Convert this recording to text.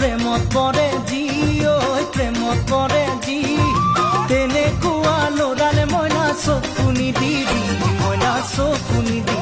প্ৰেমত পৰে যি ঐ প্ৰেমত পৰে যি তেনেকুৱা ল'ৰালে মই না চকু নিদিবি মই না চকু নিদিবি